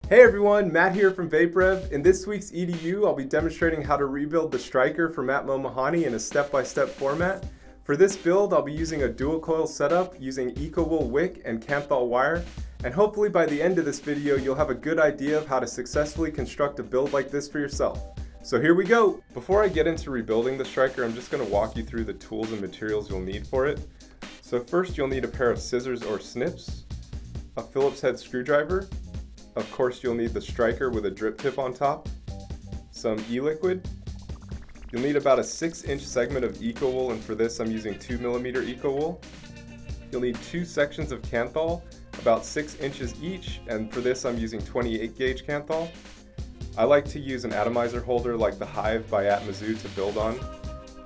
Hey everyone, Matt here from VapeRev. In this week's EDU, I'll be demonstrating how to rebuild the striker from Atmomixani in a step-by-step format. For this build, I'll be using a dual coil setup using Ekowool wick and Kanthal wire, and hopefully by the end of this video, you'll have a good idea of how to successfully construct a build like this for yourself. So here we go! Before I get into rebuilding the striker, I'm just going to walk you through the tools and materials you'll need for it. So first, you'll need a pair of scissors or snips, a Phillips head screwdriver. Of course, you'll need the striker with a drip tip on top, some e-liquid. You'll need about a 6-inch segment of Ekowool, and for this I'm using 2mm Ekowool. You'll need 2 sections of Kanthal, about 6 inches each, and for this I'm using 28 gauge Kanthal. I like to use an atomizer holder like the Hive by Atmomixani to build on.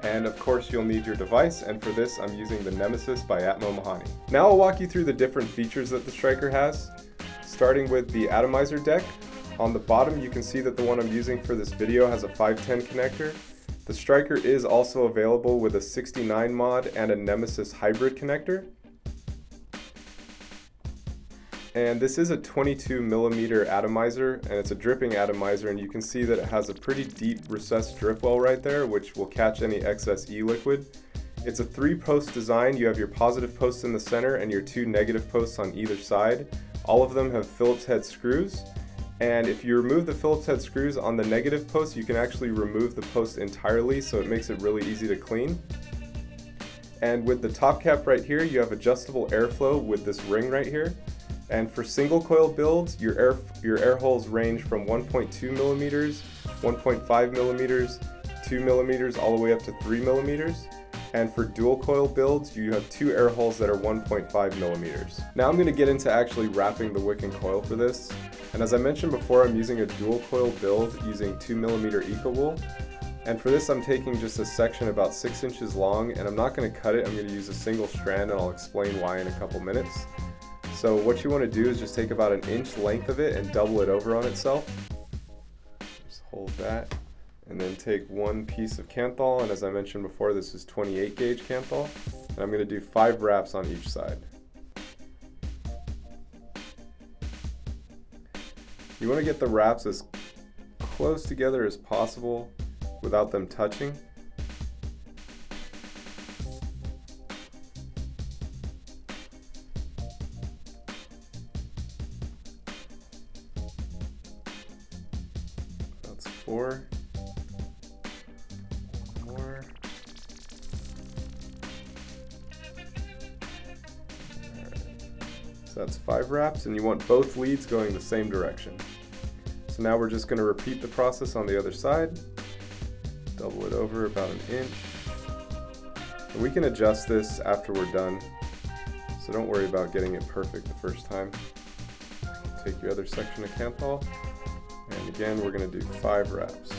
And of course you'll need your device, and for this I'm using the Nemesis by Atmomixani. Now I'll walk you through the different features that the striker has. Starting with the Atomizer deck. On the bottom you can see that the one I'm using for this video has a 510 connector. The striker is also available with a 69 mod and a Nemesis hybrid connector. And this is a 22mm atomizer, and it's a dripping atomizer, and you can see that it has a pretty deep recessed drip well right there, which will catch any excess e-liquid. It's a 3-post design. You have your positive post in the center and your 2 negative posts on either side. All of them have Phillips head screws, and if you remove the Phillips head screws on the negative post, you can actually remove the post entirely, so it makes it really easy to clean. And with the top cap right here, you have adjustable airflow with this ring right here. And for single coil builds, your air holes range from 1.2mm, 1.5mm, 2mm, all the way up to 3mm. And for dual coil builds, you have 2 air holes that are 1.5mm. Now I'm going to get into actually wrapping the wick and coil for this. And as I mentioned before, I'm using a dual coil build using 2mm Ekowool. And for this I'm taking just a section about 6 inches long, and I'm not going to cut it. I'm going to use a single strand, and I'll explain why in a couple minutes. So what you want to do is just take about an inch length of it and double it over on itself. Just hold that. And then take 1 piece of Kanthal, and as I mentioned before, this is 28 gauge Kanthal, and I'm going to do 5 wraps on each side. You want to get the wraps as close together as possible without them touching. That's 4. So that's 5 wraps, and you want both leads going the same direction. So now we're just going to repeat the process on the other side. Double it over about an inch. And we can adjust this after we're done, so don't worry about getting it perfect the first time. Take your other section of Kanthal, and again we're going to do 5 wraps.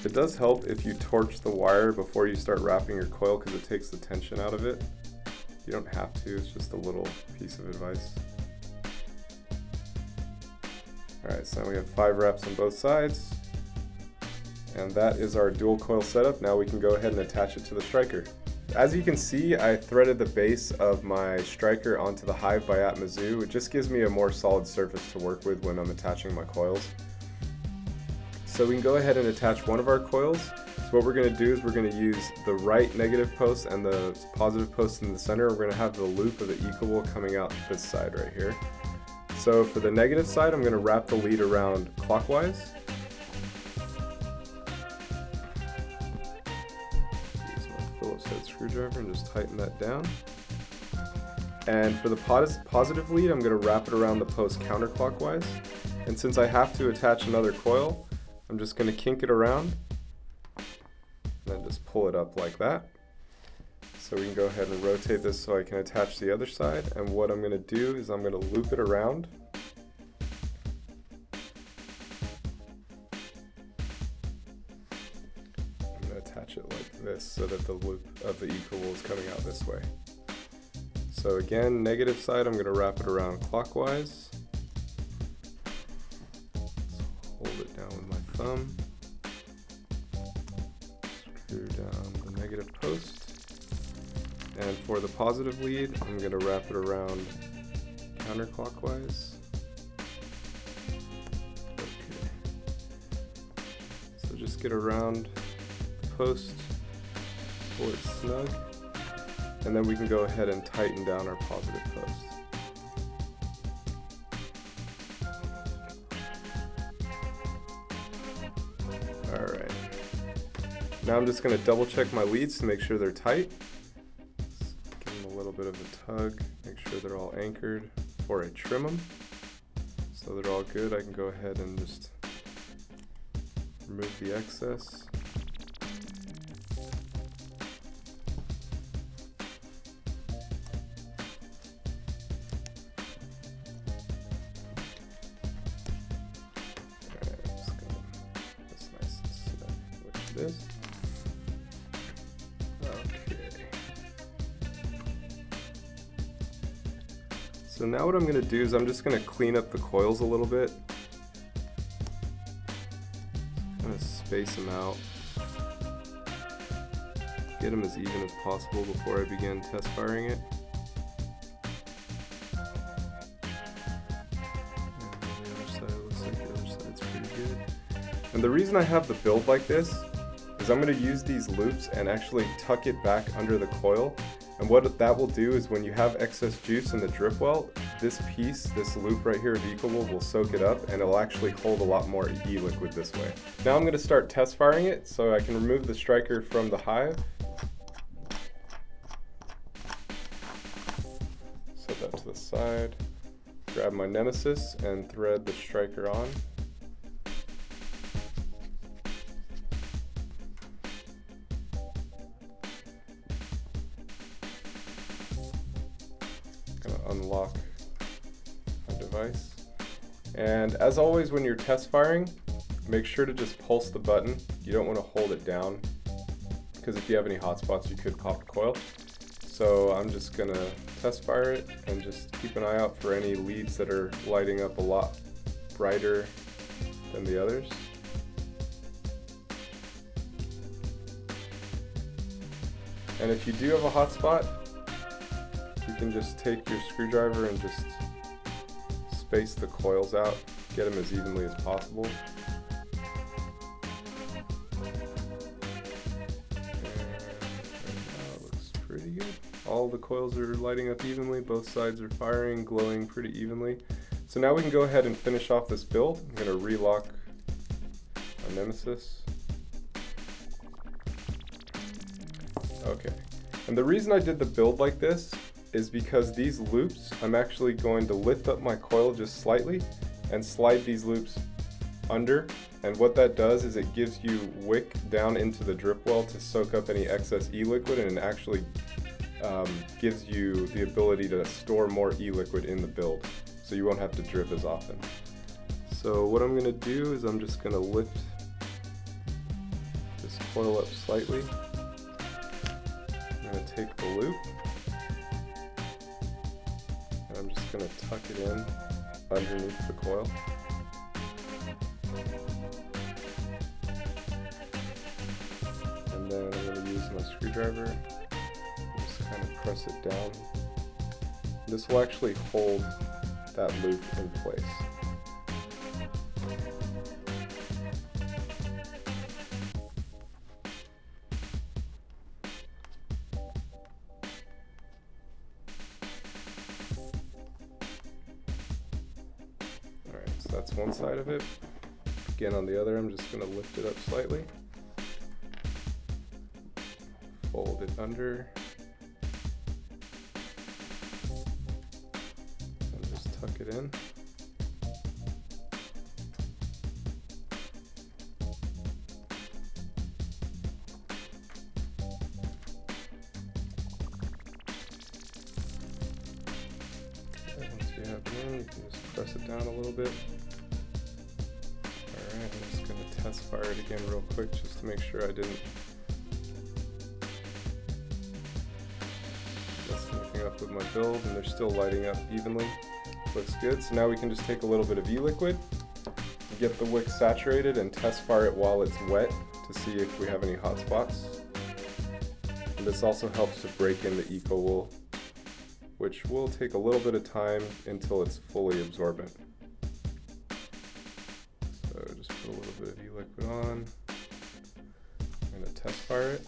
It does help if you torch the wire before you start wrapping your coil, because it takes the tension out of it. You don't have to, it's just a little piece of advice. Alright, so now we have 5 wraps on both sides. And that is our dual coil setup. Now we can go ahead and attach it to the striker. As you can see, I threaded the base of my striker onto the Hive by Atmomixani. It just gives me a more solid surface to work with when I'm attaching my coils. So we can go ahead and attach one of our coils. So what we're going to do is we're going to use the right negative post and the positive post in the center. We're going to have the loop of the Ekowool coming out this side right here. So for the negative side, I'm going to wrap the lead around clockwise. Use my Phillips head screwdriver and just tighten that down. And for the positive lead, I'm going to wrap it around the post counterclockwise. And since I have to attach another coil, I'm just going to kink it around and then just pull it up like that. So we can go ahead and rotate this so I can attach the other side. And what I'm going to do is I'm going to loop it around. I'm going to attach it like this so that the loop of the Ekowool is coming out this way. So again, negative side, I'm going to wrap it around clockwise. thumb, screw down the negative post, and for the positive lead, I'm going to wrap it around counterclockwise. Okay. So just get around the post, pull it snug, and then we can go ahead and tighten down our positive post. Alright. Now I'm just going to double check my leads to make sure they're tight. Give them a little bit of a tug, make sure they're all anchored before I trim them. So they're all good, I can go ahead and just remove the excess. This. Okay. So now what I'm going to do is I'm just going to clean up the coils a little bit. Kind of space them out. Get them as even as possible before I begin test firing it. And on the other side, it looks like the other side's pretty good. And the reason I have the build like this is I'm going to use these loops and actually tuck it back under the coil, and what that will do is when you have excess juice in the drip well, this piece, this loop right here of Ekowool will soak it up and it'll actually hold a lot more e-liquid this way. Now I'm going to start test firing it so I can remove the striker from the hive. Set that to the side, grab my nemesis and thread the striker on. Unlock my device, and as always when you're test firing, make sure to just pulse the button. You don't want to hold it down because if you have any hot spots you could pop the coil. So I'm just gonna test fire it and just keep an eye out for any leads that are lighting up a lot brighter than the others. And if you do have a hot spot, you can just take your screwdriver and just space the coils out, get them as evenly as possible. And looks pretty good. All the coils are lighting up evenly, both sides are firing, glowing pretty evenly. So now we can go ahead and finish off this build. I'm going to relock our nemesis. Okay, and the reason I did the build like this is because these loops, I'm actually going to lift up my coil just slightly and slide these loops under, and what that does is it gives you wick down into the drip well to soak up any excess e-liquid, and it actually gives you the ability to store more e-liquid in the build, so you won't have to drip as often. So what I'm going to do is I'm just going to lift this coil up slightly. I'm going to take the loop, and I'm just going to tuck it in underneath the coil. And then I'm going to use my screwdriver and just kind of press it down. This will actually hold that loop in place. Alright, so that's one side of it. Again, on the other, I'm just going to lift it up slightly. Fold it under. And just tuck it in. Once you have it in, you can just press it down a little bit. Alright, I'm just going to test fire it again real quick just to make sure I didn't mess anything up with my build, and they're still lighting up evenly. Looks good. So now we can just take a little bit of e-liquid get the wick saturated and test fire it while it's wet to see if we have any hot spots. And this also helps to break in the Ekowool, which will take a little bit of time until it's fully absorbent. So just put a little bit of E-liquid on. I'm going to test fire it.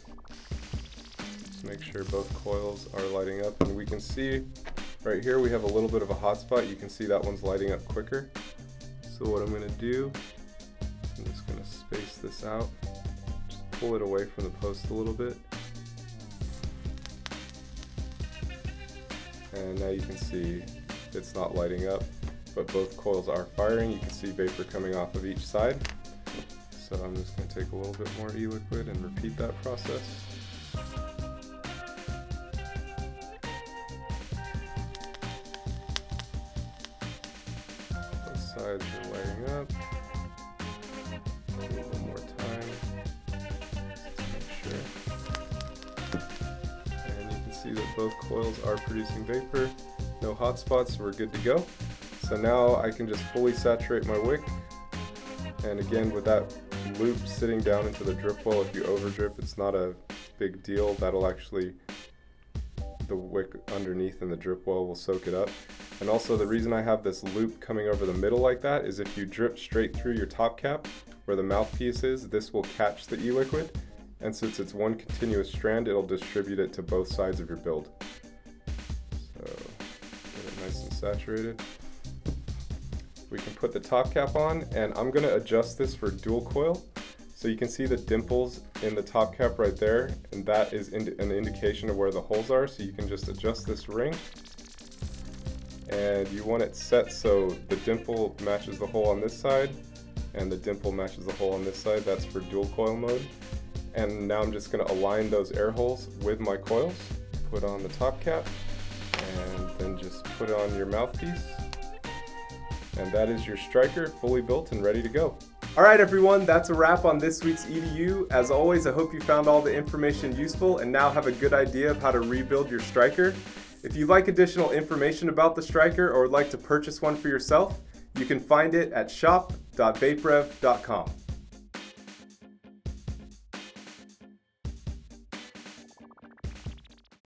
Just make sure both coils are lighting up, and we can see right here we have a little bit of a hot spot. You can see that one's lighting up quicker. So what I'm going to do, I'm just going to space this out, just pull it away from the post a little bit. And now you can see it's not lighting up, but both coils are firing. You can see vapor coming off of each side. So I'm just going to take a little bit more E-liquid and repeat that process. Both sides are lighting up. One more time, just to make sure. And you can see that both coils are producing vapor. No hot spots, so we're good to go. So now I can just fully saturate my wick. And again, with that loop sitting down into the drip well, if you over drip, it's not a big deal. That'll actually, the wick underneath in the drip well will soak it up. And also the reason I have this loop coming over the middle like that is if you drip straight through your top cap where the mouthpiece is, this will catch the E-liquid. And since it's one continuous strand, it'll distribute it to both sides of your build. So get it nice and saturated. We can put the top cap on, and I'm going to adjust this for dual coil. So you can see the dimples in the top cap right there, and that is an indication of where the holes are. So you can just adjust this ring, and you want it set so the dimple matches the hole on this side, and the dimple matches the hole on this side. That's for dual coil mode. And now I'm just going to align those air holes with my coils. Put on the top cap, and then just put on your mouthpiece. And that is your striker, fully built and ready to go. Alright everyone, that's a wrap on this week's EDU. As always, I hope you found all the information useful and now have a good idea of how to rebuild your striker. If you'd like additional information about the striker or would like to purchase one for yourself, you can find it at shop.vaperev.com.